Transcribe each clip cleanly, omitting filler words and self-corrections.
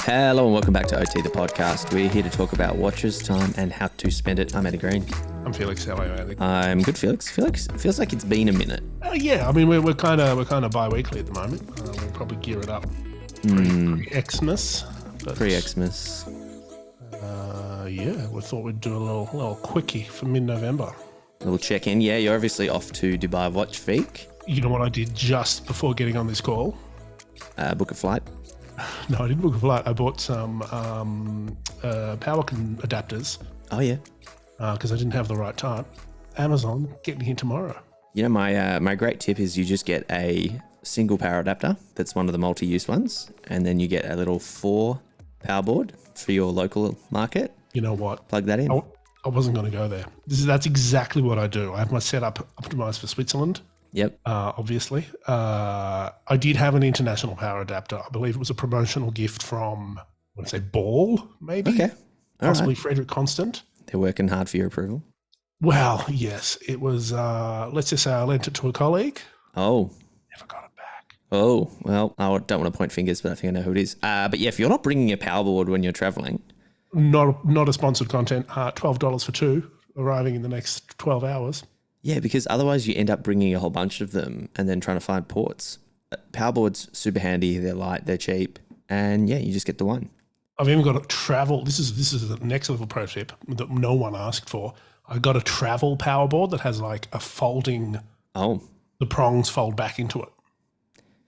Hello and welcome back to OT, the podcast. We're here to talk about watches, time, and how to spend it. I'm Andy Green. I'm Felix. How are you, Andy? I'm good, Felix. Felix, feels like it's been a minute. Yeah, I mean we're kind of bi-weekly at the moment. We'll probably gear it up pre-Xmas. Pre-Xmas. Yeah, we thought we'd do a little quickie for mid-November. A little check-in. Yeah, you're obviously off to Dubai Watch Week. You know what I did just before getting on this call? Book a flight. No, I didn't book a flight. I bought some power adapters. Oh, yeah. Because I didn't have the right time. Amazon getting here tomorrow. You know, my great tip is you just get a single power adapter. That's one of the multi-use ones. And then you get a little 4 power board for your local market. You know what? Plug that in. I wasn't going to go there. That's exactly what I do. I have my setup optimized for Switzerland. Yep. Obviously. I did have an international power adapter. I believe it was a promotional gift from, I want to say Ball, maybe? Okay. Possibly right. Frederick Constant. They're working hard for your approval. Well, yes. It was, let's just say I lent it to a colleague. Oh. Never got it back. Oh, well, I don't want to point fingers, but I think I know who it is. But yeah, if you're not bringing a power board when you're traveling. Not a sponsored content. $12 for 2, arriving in the next 12 hours. Yeah, because otherwise you end up bringing a whole bunch of them and then trying to find ports. Power boards, super handy. They're light, they're cheap. And yeah, you just get the one. I've even got a travel. This is the next level pro tip that no one asked for. I got a travel power board that has like a folding. Oh. The prongs fold back into it.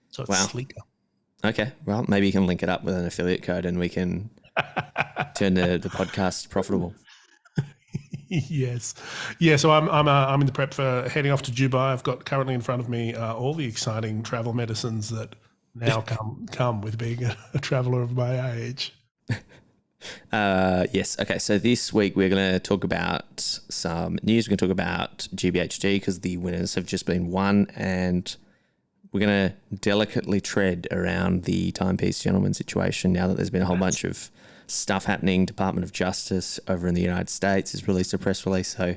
So it's sleeker. Okay. Well, maybe you can link it up with an affiliate code and we can turn the podcast profitable. Yes. Yeah, so I'm in the prep for heading off to Dubai. I've got currently in front of me all the exciting travel medicines that now come with being a traveller of my age. Yes. Okay, so this week we're going to talk about some news. We're going to talk about GPHG because the winners have just been won, and we're going to delicately tread around the Timepiece Gentleman situation now that there's been a whole bunch of stuff happening. Department of Justice over in the United States has released a press release, so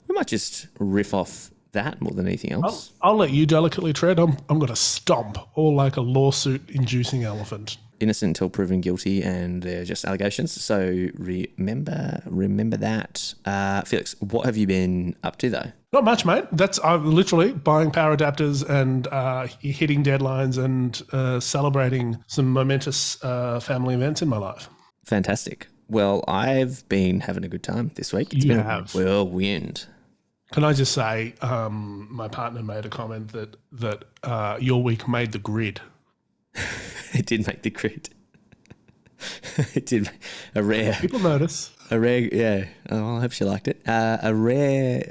we might just riff off that more than anything else. I'll let you delicately tread. I'm going to stomp all like a lawsuit-inducing elephant. Innocent until proven guilty, and they're just allegations. So remember that. Felix, what have you been up to though? Not much, mate. I'm literally buying power adapters and hitting deadlines and celebrating some momentous family events in my life. Fantastic. Well, I've been having a good time this week. It's been a whirlwind. Can I just say, my partner made a comment that your week made the grid. It did make the grid. It did. A rare. People notice. A rare, yeah. Oh, well, I hope she liked it. A rare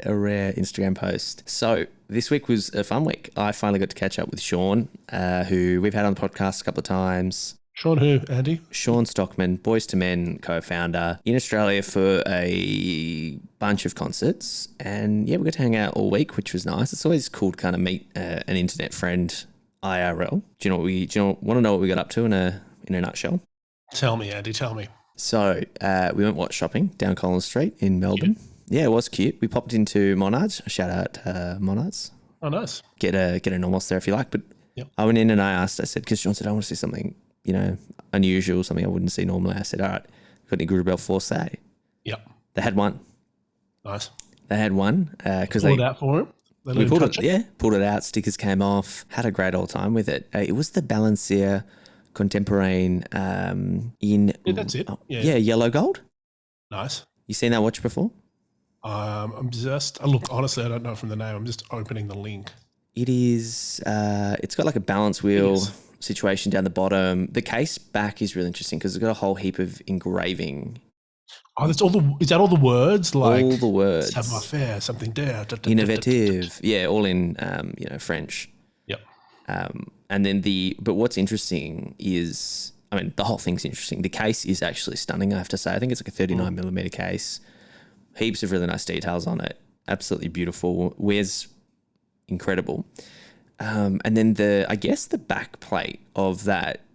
Instagram post. So this week was a fun week. I finally got to catch up with Sean, who we've had on the podcast a couple of times. Sean who, Andy? Sean Stockman, Boys to Men co-founder, in Australia for a bunch of concerts. And yeah, we got to hang out all week, which was nice. It's always cool to kind of meet an internet friend IRL. Do you want to know what we got up to in a nutshell? Tell me, Andy, tell me. So we went watch shopping down Collins Street in Melbourne. Yeah, it was cute. We popped into Monards. Shout out Monards. Oh, nice. Get a Normos there if you like. But I went in and I said, because John said, I want to see something, unusual, something I wouldn't see normally. I said, all right, got any Greubel Forsey? Yep. They had one. Nice. They had one because pulled it out for him. We pulled it out. Stickers came off. Had a great old time with it. It was the Balancier Contemporain in. Yeah, that's it. Yellow gold. Nice. You seen that watch before? I'm just look. Honestly, I don't know from the name. I'm just opening the link. It is. It's got like a balance wheel situation down the bottom. The case back is really interesting because it's got a whole heap of engraving. Oh, is that all the words? Like all the words. Savoir-faire, something there. Innovative. Yeah, all in French. Yep. And then but what's interesting is, the whole thing's interesting. The case is actually stunning, I have to say. I think it's like a 39 millimeter case. Heaps of really nice details on it. Absolutely beautiful. Wears incredible. And then the back plate of that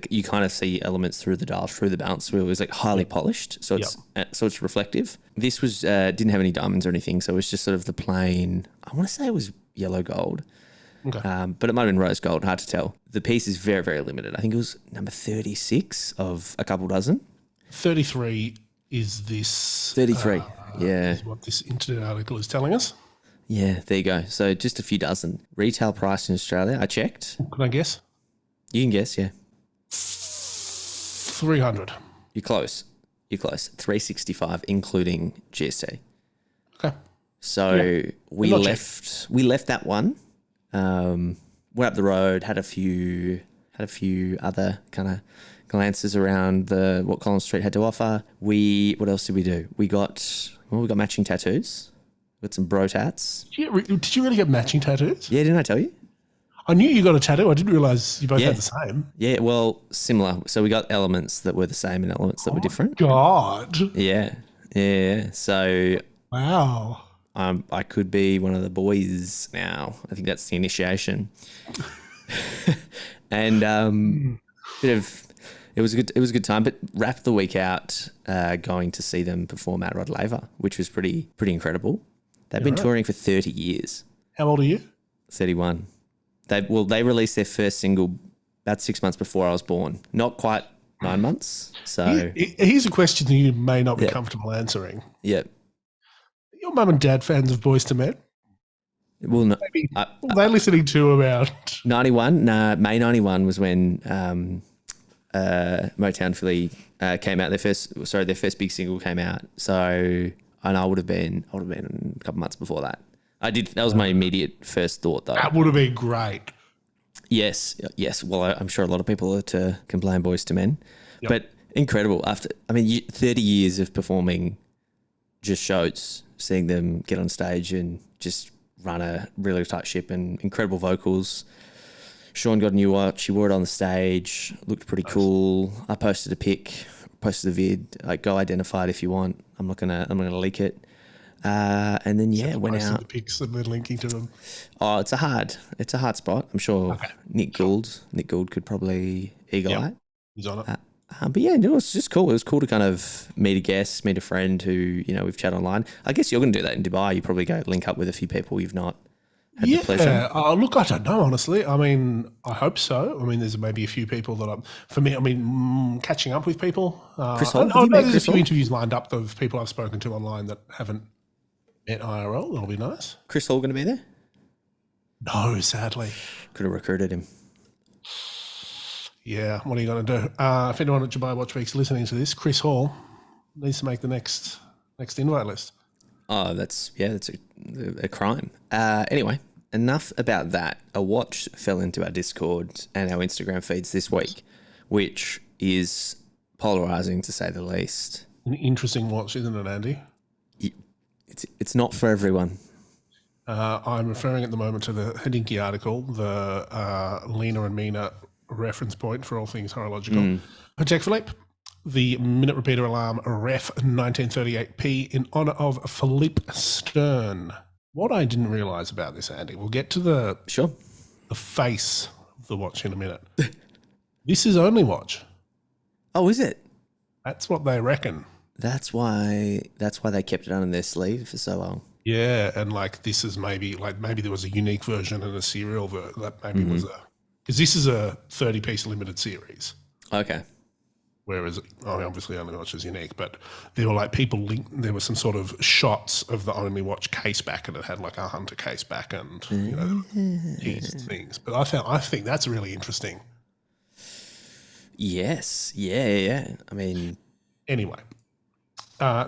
you kind of see elements through the dial, through the balance wheel, is like highly polished. So it's reflective. This was didn't have any diamonds or anything, so it was just sort of the plain. I want to say it was yellow gold. Okay. But it might have been rose gold, hard to tell. the piece is very, very limited. I think it was number 36 of a couple dozen. 33 is this. 33, yeah. Is what this internet article is telling us. Yeah, there you go. So just a few dozen. Retail price in Australia, I checked. Can I guess? You can guess, yeah. 300. You're close. 365, including GST. Okay. So we left that one. Went up the road, had a few other kind of glances around what Collins Street had to offer. What else did we do? We got matching tattoos. We got some bro tats. Did you really get matching tattoos? Yeah, didn't I tell you? I knew you got a tattoo. I didn't realise you both had the same. Yeah, well, similar. So we got elements that were the same and elements that were different. God. Yeah. So wow. I could be one of the boys now. I think that's the initiation. And it was a good time, but wrapped the week out going to see them perform at Rod Laver, which was pretty incredible. They've been touring for 30 years. How old are you? 31. They released their first single about 6 months before I was born. Not quite 9 months. So here's a question that you may not be comfortable answering. Yeah. Your mum and dad fans of Boyz II Men? Well, no, they're listening to about 91. May 91 was when Motown Philly came out. Their first big single came out. So, and I would have been a couple months before that. That was my immediate first thought, though. That would have been great. Yes. Well, I'm sure a lot of people are to complain Boyz II Men, but incredible. 30 years of performing just shows, seeing them get on stage and just run a really tight ship and incredible vocals. Sean got a new watch. He wore it on the stage. Looked pretty cool. I posted a pic, posted a vid. Like, go identify it if you want. I'm not gonna leak it. And then went out. The pics and then linking to them. Oh, it's a hard spot. I'm sure Nick Gould could probably eagle it. He's on it. But yeah, it was just cool. It was cool to kind of meet a guest, meet a friend who, we've chatted online. I guess you're going to do that in Dubai. You probably go link up with a few people you've not had the pleasure. Look, I don't know, honestly. I mean, I hope so. I mean, there's maybe a few people that catching up with people. Chris Hall? There's a few interviews lined up of people I've spoken to online that haven't met IRL. That'll be nice. Chris Hall going to be there? No, sadly. Could have recruited him. Yeah, what are you going to do? If anyone at Dubai Watch Week's listening to this, Chris Hall needs to make the next invite list. Oh, that's a crime. Anyway, enough about that. A watch fell into our Discord and our Instagram feeds this week, which is polarizing to say the least. An interesting watch, isn't it, Andy? It's not for everyone. I'm referring at the moment to the Hodinkee article, the Lena and Mina reference point for all things horological. Patek Philippe, the minute repeater alarm ref 1938P in honour of Philippe Stern. What I didn't realise about this, Andy, we'll get to the face of the watch in a minute. This is only watch. Oh, is it? That's what they reckon. That's why they kept it under their sleeve for so long. Yeah, and this is maybe there was a unique version and a serial that maybe was because this is a 30-piece limited series. Okay. Whereas, obviously Only Watch is unique, but there were there were some sort of shots of the Only Watch case back, and it had a Hunter case back and these things. But I think that's really interesting. Yes. Yeah. I mean, anyway,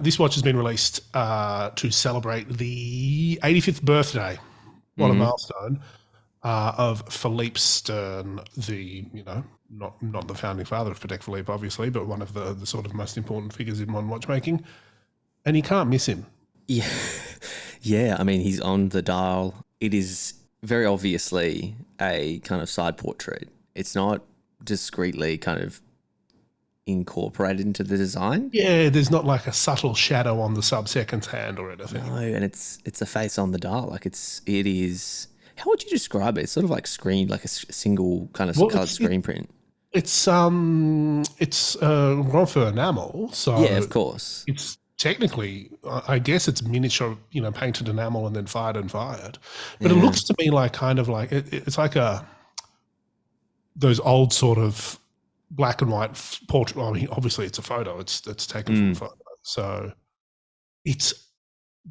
this watch has been released to celebrate the 85th birthday. What a milestone. Of Philippe Stern, the not the founding father of Patek Philippe, obviously, but one of the sort of most important figures in modern watchmaking, and you can't miss him. Yeah. I mean, he's on the dial. It is very obviously a kind of side portrait. It's not discreetly kind of incorporated into the design. Yeah, there's not a subtle shadow on the sub-second's hand or anything. No, and it's a face on the dial. It is. How would you describe it? It's sort of screen, a single kind of coloured screen print. It's Grand Feu enamel, so yeah, of course. It's technically, I guess, it's miniature, painted enamel and then fired, but it looks to me it's like those old sort of black and white portrait. I mean, obviously it's a photo. It's taken from a photo. So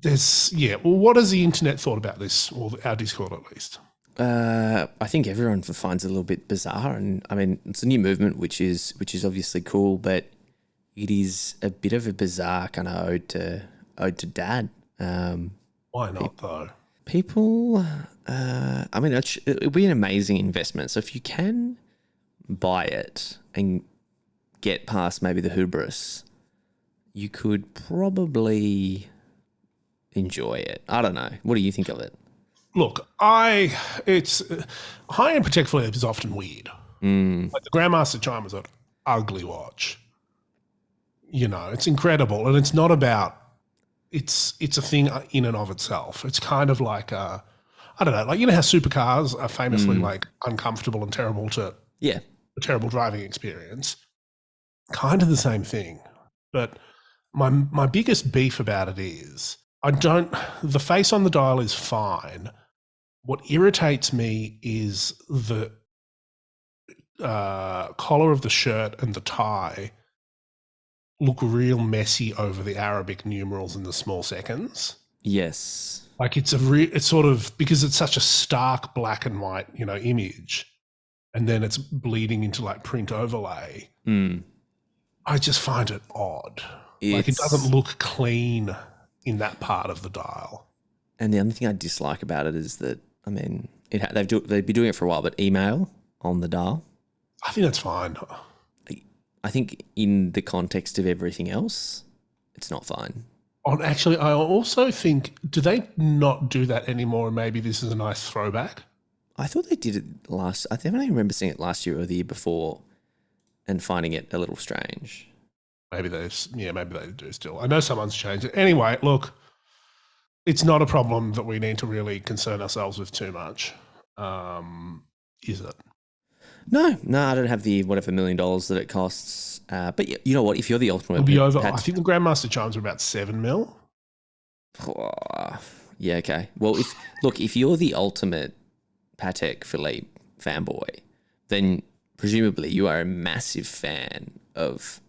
well, what has the internet thought about this, or our Discord at least? I think everyone finds it a little bit bizarre, and I mean it's a new movement, which is obviously cool, but it is a bit of a bizarre kind of ode to Dad. Why not though? People, I mean, it would be an amazing investment. So if you can buy it and get past maybe the hubris, you could probably enjoy it. I don't know. What do you think of it? Look, it's high-end Patek Philippe is often weird. Like the Grandmaster Chime was an ugly watch. You know, it's incredible, and it's not about. It's a thing in and of itself. It's kind of like I don't know, like you know how supercars are famously like uncomfortable and terrible to a terrible driving experience. Kind of the same thing, but my biggest beef about it is the face on the dial is fine. What irritates me is the collar of the shirt and the tie look real messy over the Arabic numerals and the small seconds. Yes. Like it's sort of, because it's such a stark black and white, you know, image, and then it's bleeding into like print overlay. I just find it odd. Like it doesn't look clean in that part of the dial. And the other thing I dislike about it is that, I mean, they've been doing it for a while, but email on the dial. I think that's fine. I think in the context of everything else, it's not fine. Actually, I also think, do they not do that anymore? And maybe this is a nice throwback. I thought they did it I don't even remember seeing it last year or the year before and finding it a little strange. Maybe they do still. I know someone's changed it. Anyway, look, it's not a problem that we need to really concern ourselves with too much, is it? No, I don't have the whatever $1 million that it costs. But you know what? If you're the ultimate, it'll be over. I think the Grandmaster Chimes are about $7 million. Oh, yeah, okay. Well, if you're the ultimate Patek Philippe fanboy, then presumably you are a massive fan of,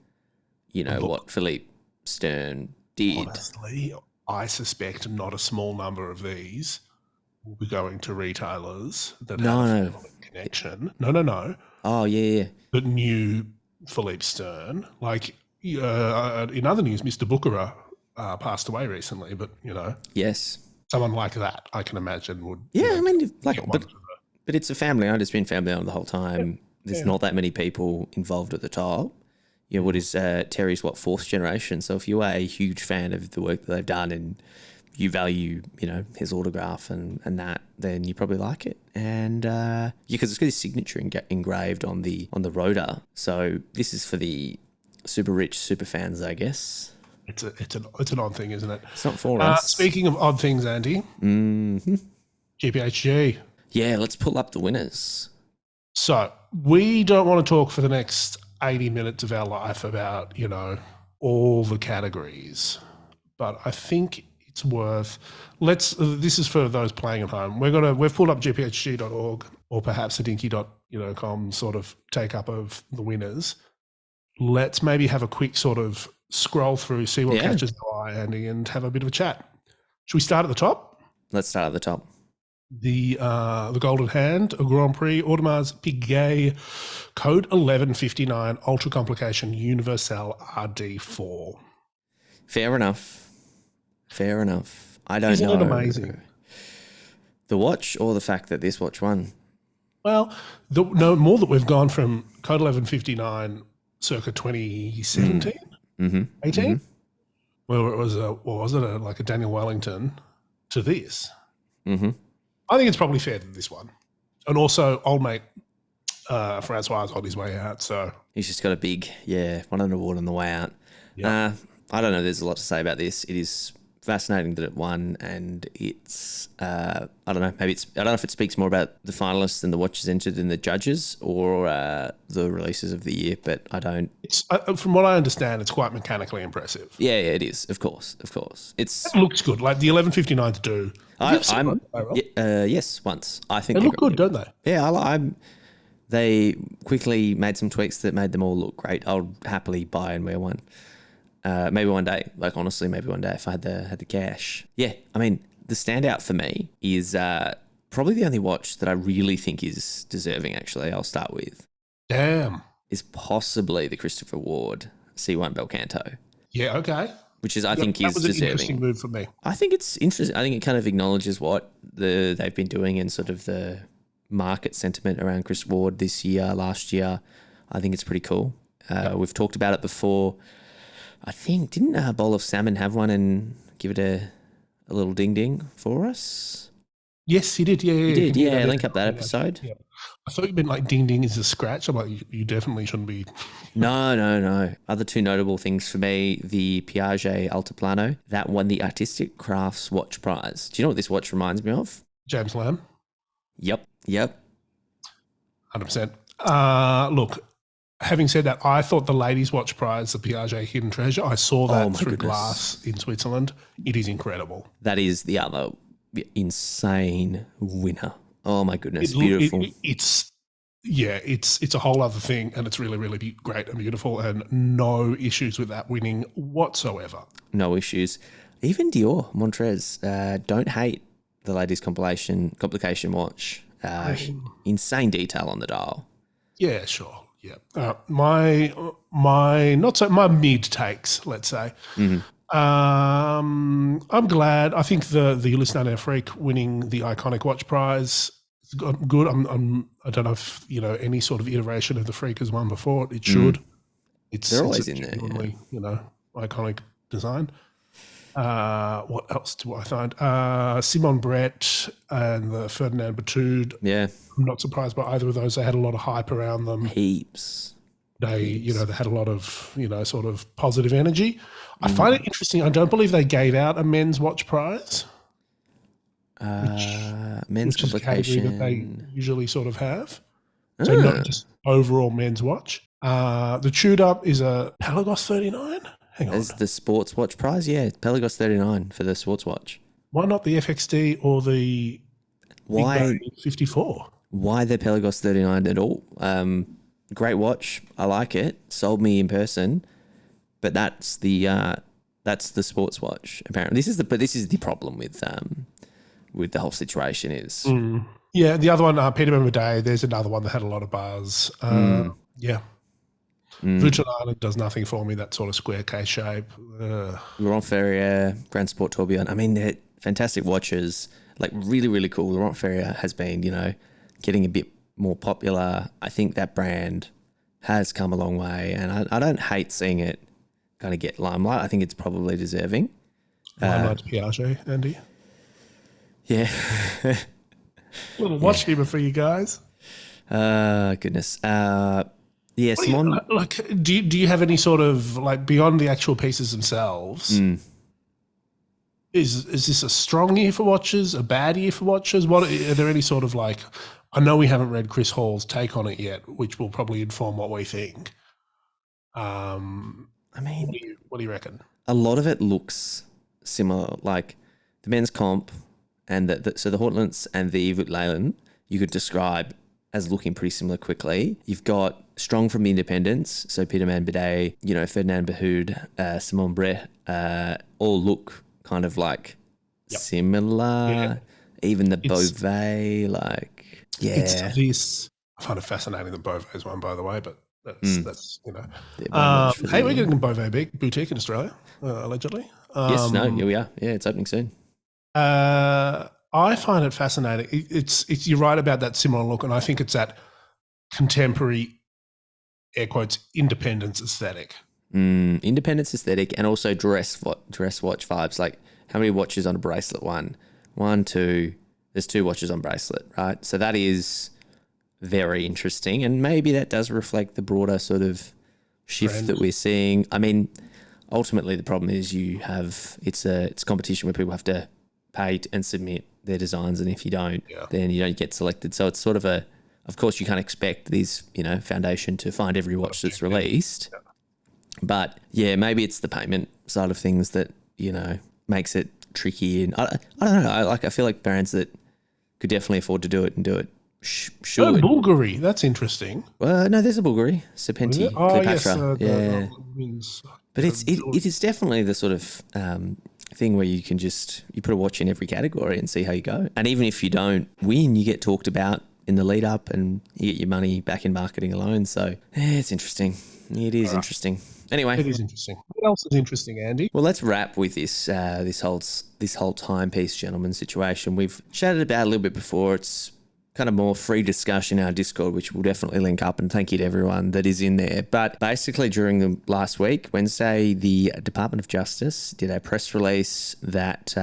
you know, what Philippe Stern did. Honestly, I suspect not a small number of these will be going to retailers that have a Philippe connection. No. Oh, yeah. That knew Philippe Stern. Like, in other news, Mr. Booker passed away recently, but, you know. Yes. Someone like that, I can imagine, would. Yeah, I mean, but it's a family owned. It's been family owned the whole time. Yeah. There's not that many people involved at the top. You know, what is Terry's, fourth generation? So if you are a huge fan of the work that they've done and you value, you know, his autograph and that, then you probably like it. And because it's got his signature engraved on the rotor. So this is for the super rich super fans, I guess. It's an odd thing, isn't it? It's not for us. Speaking of odd things, Andy, GPHG. Yeah, let's pull up the winners. So we don't want to talk for the next 80 minutes of our life about, you know, all the categories, but I think it's worth. This is for those playing at home. We've pulled up gphg.org or perhaps adinky.com sort of take up of the winners. Let's maybe have a quick sort of scroll through, see what catches our eye, Andy, and have a bit of a chat. Should we start at the top? Let's start at the top. The Golden Hand, a Grand Prix Audemars Piguet, code 1159, Ultra Complication Universal RD4. Fair enough. I don't know. Isn't it amazing? The watch or the fact that this watch won? Well, more that we've gone from code 1159 circa 2017, 18, where it was like a Daniel Wellington, to this. I think it's probably fair to this one. And also, old mate Francois is on his way out. So he's just got won an award on the way out. Yep. I don't know. There's a lot to say about this. It is fascinating that it won, and it's I don't know. I don't know if it speaks more about the finalists and the watches entered in the judges or the releases of the year. But I don't. It's from what I understand, it's quite mechanically impressive. Yeah, it is. Of course. It looks good. Like the 1159s do. Yes, once. I think they look good, don't they? Yeah, They quickly made some tweaks that made them all look great. I'll happily buy and wear one. Maybe one day, like honestly, maybe one day if I had the cash. Yeah, I mean, the standout for me is probably the only watch that I really think is deserving, actually, I'll start with. Damn. Is possibly the Christopher Ward C1 Belcanto. Yeah, okay. Which is, I think, is deserving. That was an interesting move for me. I think it's interesting. I think it kind of acknowledges what they've been doing and sort of the market sentiment around Chris Ward this year, last year. I think it's pretty cool. We've talked about it before. I think, didn't Bowl of Salmon have one and give it a little ding-ding for us? Yes, he did. Yeah, he did. Yeah, link up that episode. Yeah. I thought you meant like ding-ding is a scratch. I'm like, you definitely shouldn't be. No. Other two notable things for me, the Piaget Altiplano. That won the Artistic Crafts Watch Prize. Do you know what this watch reminds me of? James Lamb. Yep. 100%. Look, having said that, I thought the Ladies' Watch Prize, the Piaget Hidden Treasure, I saw that through glass in Switzerland. It is incredible. That is the other insane winner. Oh my goodness, beautiful. It's a whole other thing, and it's really, really great and beautiful, and no issues with that winning whatsoever. No issues. Even Dior Montrez, don't hate the Ladies' Complication watch. Insane detail on the dial. Yeah, sure. Yeah. My mid takes, let's say. Mm-hmm. I'm glad. I think the Ulysses Air Freak winning the Iconic Watch Prize is good. I don't know if any sort of iteration of the Freak has won before. It should. They're always in there. Iconic design. What else do I find? Simon Brett and the Ferdinand Batude. Yeah. I'm not surprised by either of those. They had a lot of hype around them. Heaps. They had a lot of, sort of positive energy. I find it interesting. I don't believe they gave out a men's watch prize. Men's complication. That they usually sort of have. So not just overall men's watch. The Tudor is a Pelagos 39. Hang on. As the sports watch prize? Yeah, Pelagos 39 for the sports watch. Why not the FXD or the 54? Why the Pelagos 39 at all? Great watch. I like it. Sold me in person. But that's the sports watch, apparently. This is the problem with the whole situation is. Yeah, the other one, Peter Day, there's another one that had a lot of buzz. Yeah. Virtual Island does nothing for me, that sort of square case shape. Laurent Ferrier, Grand Sport Tourbillon. I mean, they're fantastic watches, like really, really cool. Laurent Ferrier has been, getting a bit more popular. I think that brand has come a long way, and I don't hate seeing it kind of get limelight. I think it's probably deserving. Limelight Piaget, Andy. Yeah. Little watch humor for you guys. Goodness. Yeah, Simon. Do you have any sort of beyond the actual pieces themselves? Is this a strong year for watches? A bad year for watches? What are there any sort of I know we haven't read Chris Hall's take on it yet, which will probably inform what we think. I mean, what do you reckon? A lot of it looks similar, like the men's comp and so the Hortlants and the Yves Leyland you could describe as looking pretty similar quickly. You've got strong from the independents, so Peterman Bidet, Ferdinand Behoud, Simon Brett, all look kind of similar. Yeah. Even the Beauvais, It's this. I find it fascinating the Beauvais one, by the way, but that's hey, we're getting a Beauvais boutique in Australia, allegedly. Yes, no, here we are. Yeah, it's opening soon. I find it fascinating. It's you're right about that similar look, and I think it's that contemporary, air quotes, independence aesthetic. Independence aesthetic, and also dress watch vibes. Like how many watches on a bracelet? One, two. There's two watches on bracelet, right? So that is very interesting, and maybe that does reflect the broader sort of shift that we're seeing. I mean, ultimately the problem is it's competition where people have to pay and submit their designs, and if you don't, then you don't get selected. So it's sort of of course you can't expect these, foundation to find every watch that's released. Yeah. But yeah, maybe it's the payment side of things that, makes it tricky. And I don't know. I feel like brands that could definitely afford to do it and do it Oh, should. Bulgari. That's interesting. No, there's a Bulgari, Is it? Serpenti, Oh, yes. Cleopatra. Yeah. Women's, But it is definitely the sort of thing where you can you put a watch in every category and see how you go. And even if you don't win, you get talked about in the lead up and you get your money back in marketing alone. So it's interesting. It is interesting. Anyway, it is interesting. What else is interesting, Andy? well, let's wrap with this whole Timepiece Gentleman situation. We've chatted about it a little bit before. It's kind of more free discussion in our Discord, which we'll definitely link up, and thank you to everyone that is in there. But basically during the last week, Wednesday, the Department of Justice did a press release that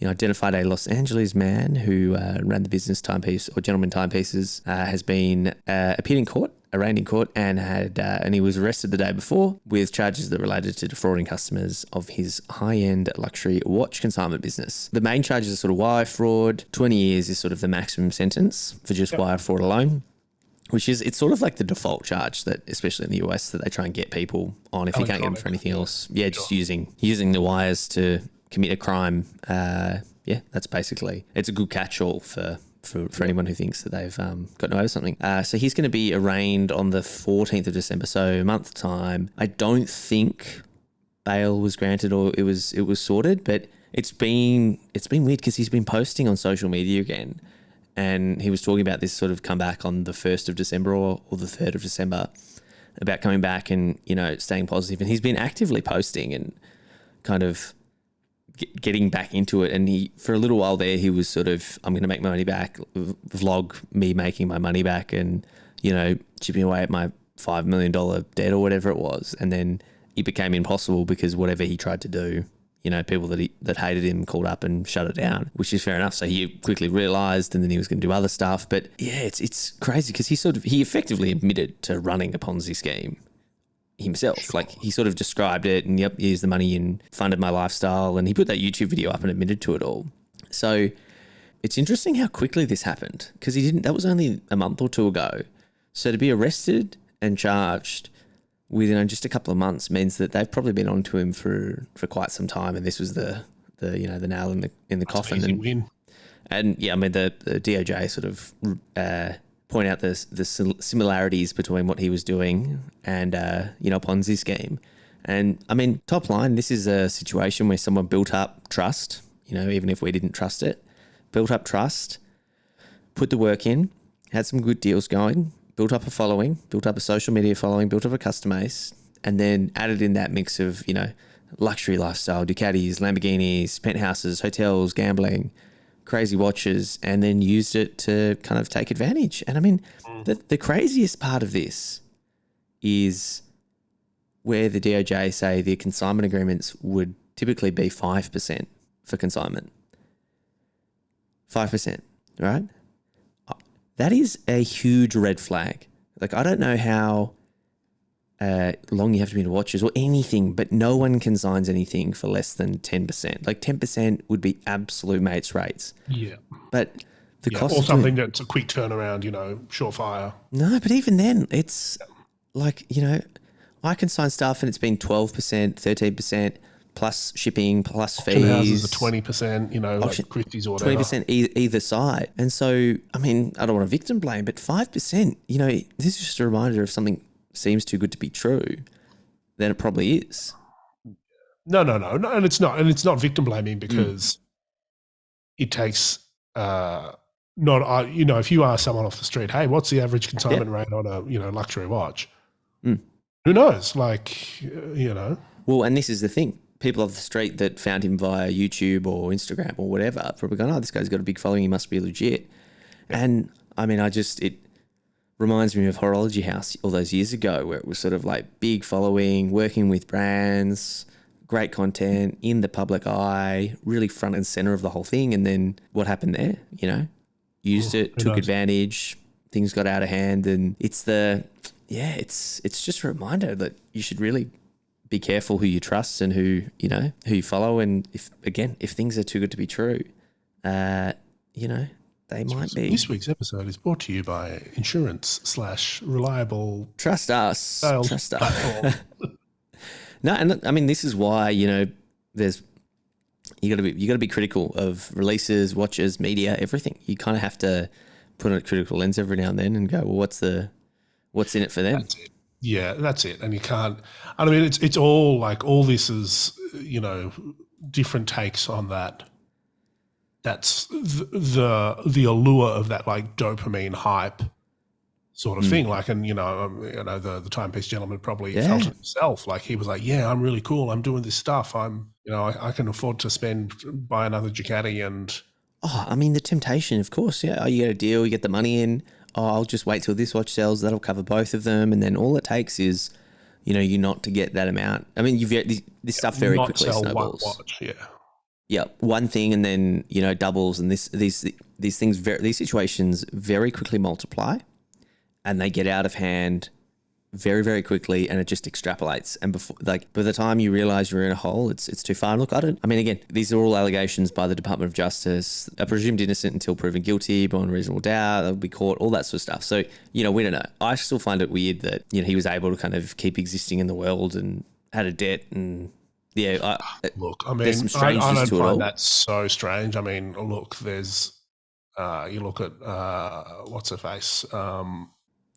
identified a Los Angeles man who ran the business Timepiece or Gentleman Timepieces, has been appeared in court, arraigned in court, and he was arrested the day before with charges that related to defrauding customers of his high-end luxury watch consignment business. The main charges are sort of wire fraud. 20 years is sort of the maximum sentence for just wire fraud alone, which is, it's sort of like the default charge that, especially in the US, that they try and get people on if you can't get them for anything else. Yeah, just using the wires to commit a crime. That's basically, it's a good catch-all for anyone who thinks that they've gotten away with something. So he's going to be arraigned on the 14th of December, so a month's time. I don't think bail was granted or it was sorted, but it's been weird because he's been posting on social media again, and he was talking about this sort of comeback on the 1st of December or the 3rd of December about coming back and, staying positive. And he's been actively posting and kind of getting back into it. And he, for a little while there, he was sort of, I'm going to make my money back, vlog me making my money back and, chipping away at my $5 million debt or whatever it was. And then it became impossible because whatever he tried to do, people that hated him called up and shut it down, which is fair enough. So he quickly realized, and then he was going to do other stuff. But yeah, it's crazy because he effectively admitted to running a Ponzi scheme himself. Sure. Like, he sort of described it and here's the money and funded my lifestyle, and he put that YouTube video up and admitted to it all. So it's interesting how quickly this happened, because that was only a month or two ago. So to be arrested and charged within just a couple of months means that they've probably been onto him for quite some time, and this was the nail in the coffin. An easy win. And yeah, I mean the DOJ sort of point out the similarities between what he was doing and Ponzi scheme. And I mean, top line, this is a situation where someone built up trust, even if we didn't trust it, built up trust, put the work in, had some good deals going, built up a following, built up a social media following, built up a customer base, and then added in that mix of, luxury lifestyle, Ducatis, Lamborghinis, penthouses, hotels, gambling, crazy watches, and then used it to kind of take advantage. And I mean, the craziest part of this is where the DOJ say the consignment agreements would typically be 5% for consignment. 5%, right? That is a huge red flag. Like, I don't know how long you have to be into watches or anything, but no one consigns anything for less than 10%. Like, 10% would be absolute mates rates. Yeah. But the cost or something that's a quick turnaround, surefire. No, but even then, it's like, I consign stuff and it's been 12%, 13%, plus shipping, plus fees. Houses are 20%, like Christie's or whatever. 20% either side. And so, I mean, I don't want to victim blame, but 5%, this is just a reminder of something seems too good to be true, then it probably is. No, and it's not. And it's not victim blaming because it takes, if you ask someone off the street, hey, what's the average consignment rate on a, luxury watch? Who knows? Like, Well, and this is the thing. People off the street that found him via YouTube or Instagram or whatever probably going, oh, this guy's got a big following, he must be legit. Yeah. And I mean, it reminds me of Horology House all those years ago, where it was sort of like big following, working with brands, great content, in the public eye, really front and center of the whole thing. And then what happened there? Used it, took advantage, things got out of hand. And it's just a reminder that you should really be careful who you trust and who you follow. And if things are too good to be true, they might be. This week's episode is brought to you by insurance/reliable. Trust us. Trust us. No, and I mean, this is why, there's, you got to be critical of releases, watches, media, everything. You kind of have to put on a critical lens every now and then and go, well, what's in it for them? That's it. Yeah, that's it. And you can't. I mean, it's all like all this is different takes on that. That's the allure of that like dopamine hype sort of thing. Like, and the Timepiece Gentleman probably felt it himself. Like he was like, yeah, I'm really cool. I'm doing this stuff. I can afford to buy another Ducati and. Oh, I mean, the temptation, of course. Yeah. Oh, you get a deal, you get the money in. Oh, I'll just wait till this watch sells. That'll cover both of them. And then all it takes is, you not to get that amount. I mean, this stuff very quickly snowballs. One watch, yeah. Yeah. One thing and then, doubles, and these things, these situations very quickly multiply and they get out of hand very, very quickly, and it just extrapolates. And by the time you realize you're in a hole, it's too far. And look, again, these are all allegations by the Department of Justice, are presumed innocent until proven guilty, beyond reasonable doubt, they'll be caught, all that sort of stuff. So, we don't know. I still find it weird that, he was able to kind of keep existing in the world and had a debt and, yeah. Look, I mean, there's some strangeness to it all. I don't find that so strange. I mean, look, there's, you look at, what's her face,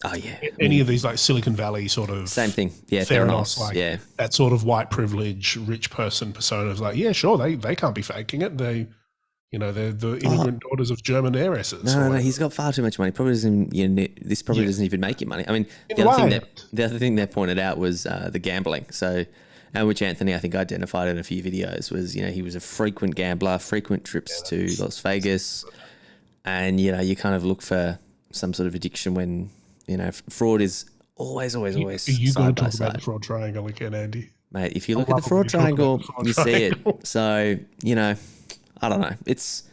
oh yeah, any of these like Silicon Valley sort of same thing. Yeah, Theranos, like that sort of white privilege, rich person persona is like, yeah, sure, they can't be faking it. They're the immigrant daughters of German heiresses. No, he's got far too much money. Probably doesn't. This probably doesn't even make him money. I mean, the other thing they pointed out was the gambling. So, which Anthony I think identified in a few videos was he was a frequent gambler, frequent trips to Las Vegas, and you kind of look for some sort of addiction when. Fraud is always. Are you going to talk about the fraud triangle again, Andy? Mate, if you look at the fraud triangle, you see it. So, I don't know. It's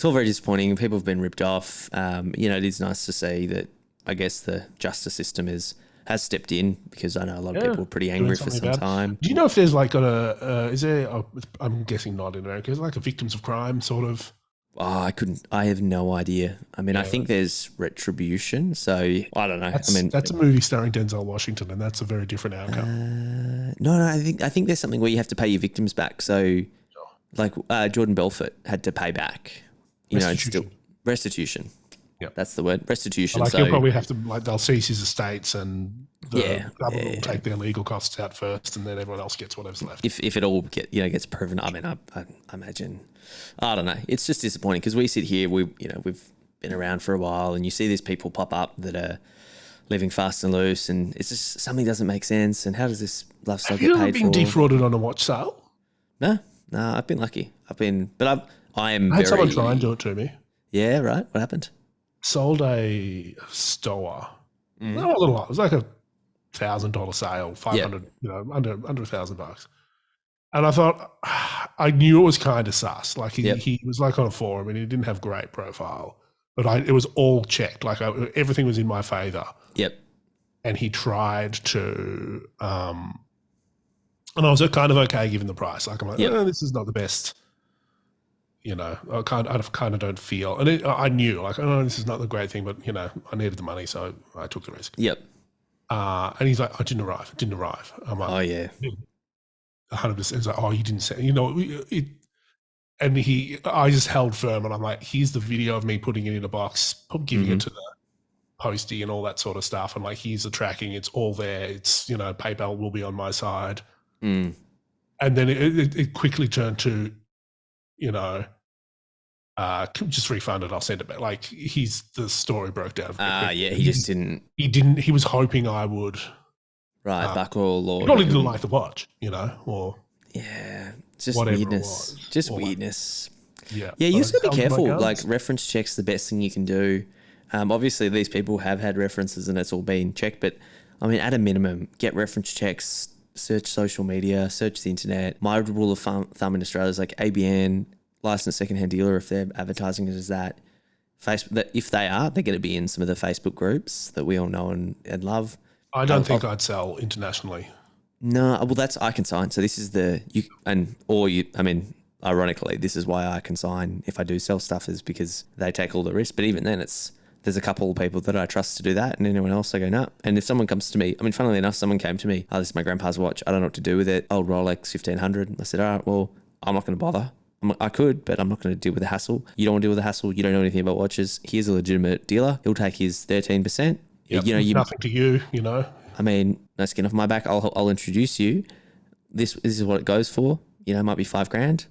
all very disappointing. People have been ripped off. It is nice to see that, I guess, the justice system has stepped in, because I know a lot of people were pretty angry for some time. Do you know if there's like I'm guessing not in America, is like a victims of crime sort of? Oh, I have no idea. I mean, I think there's retribution. So I don't know. That's a movie starring Denzel Washington, and that's a very different outcome. No, I think there's something where you have to pay your victims back. So like Jordan Belfort had to pay back, restitution. Yeah, that's the word, restitution. Like he'll probably have to, like they'll seize his estates and the government will take their legal costs out first, and then everyone else gets whatever's left. If it all gets proven, I mean, I imagine, I don't know. It's just disappointing because we sit here, we've been around for a while, and you see these people pop up that are living fast and loose, and it's just something doesn't make sense. And how does this lifestyle get paid for? Have you ever been defrauded on a watch sale? No, I've been lucky. I had someone try and do it to me. Yeah, right. What happened? Sold a Stoa. Not a lot. It was like $1,000 sale, 500, under $1,000. And I thought, I knew it was kind of sus. Like he was like on a forum, and he didn't have great profile, but it was all checked. Like everything was in my favor. Yep. And he tried to, and I was kind of okay given the price. Like I'm like, this is not the best. I kind of don't feel, and I knew, like, oh, this is not the great thing, but I needed the money, so I took the risk. Yep. And he's like, I didn't arrive. I'm like, oh yeah, 100%. He's like, oh, you didn't say, it. And I just held firm, and I'm like, here's the video of me putting it in a box, giving it to the postie and all that sort of stuff, and like, here's the tracking. It's all there. It's PayPal will be on my side. And then it quickly turned to, just refund it, I'll send it back. Like the story broke down. He just didn't. He was hoping I would. Right, buckle or. He probably didn't like the watch, or. Yeah, it's just weirdness. Just weirdness. Yeah. Yeah, you just got to be careful. Like reference checks the best thing you can do. Obviously, these people have had references and it's all been checked, but I mean, at a minimum, get reference checks. Search social media, search the internet. My rule of thumb in Australia is like ABN, licensed secondhand dealer, if they're advertising it as that. Facebook, if they are, they're going to be in some of the Facebook groups that we all know and love. I don't think I'd sell internationally. No, well, that's I can sign. So this is ironically, this is why I can sign if I do sell stuff, is because they take all the risk. But even then, there's a couple of people that I trust to do that, and anyone else I go, no. And if someone comes to me, I mean, funnily enough, someone came to me, oh, this is my grandpa's watch. I don't know what to do with it. Old Rolex 1500. I said, all right, well, I'm not going to bother. I could, but I'm not going to deal with the hassle. You don't want to deal with the hassle. You don't know anything about watches. Here's a legitimate dealer. He'll take his 13%. Yep. Nothing to you know. I mean, no skin off my back. I'll introduce you. This is what it goes for. You know, it might be $5,000.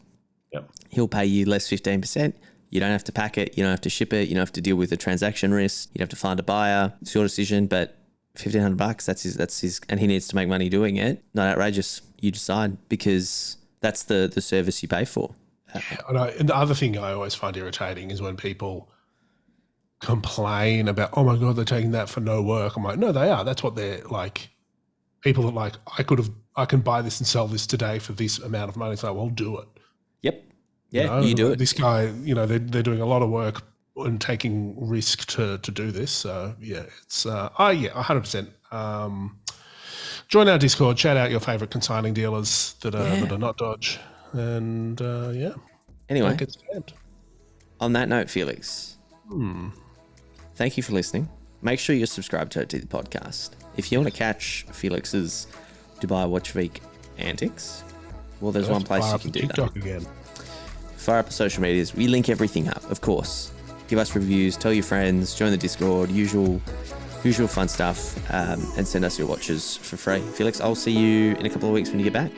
Yep. He'll pay you less 15%. You don't have to pack it. You don't have to ship it. You don't have to deal with the transaction risk. You don't have to find a buyer. It's your decision, but $1,500, that's his, and he needs to make money doing it. Not outrageous. You decide, because that's the service you pay for. I know. And the other thing I always find irritating is when people complain about, oh my God, they're taking that for no work. I'm like, no, they are. That's what they're like. People that like, I can buy this and sell this today for this amount of money. It's like, well, do it. Yep. Yeah, you do it. This guy, you know, they're doing a lot of work and taking risk to do this. So yeah, it's 100%. Join our Discord, chat out your favorite consigning dealers that are not Dodge, and Anyway, on that note, Felix, thank you for listening. Make sure you're subscribed to the podcast. If you want to catch Felix's Dubai Watch Week antics, well, there's one place you can do TikTok that. Again. Fire up the social medias. We link everything up, of course. Give us reviews, tell your friends, join the Discord, usual fun stuff, and send us your watches for free. Felix, I'll see you in a couple of weeks when you get back.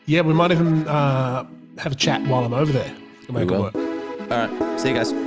Yeah, we might even have a chat while I'm over there. We will. All right. See you guys.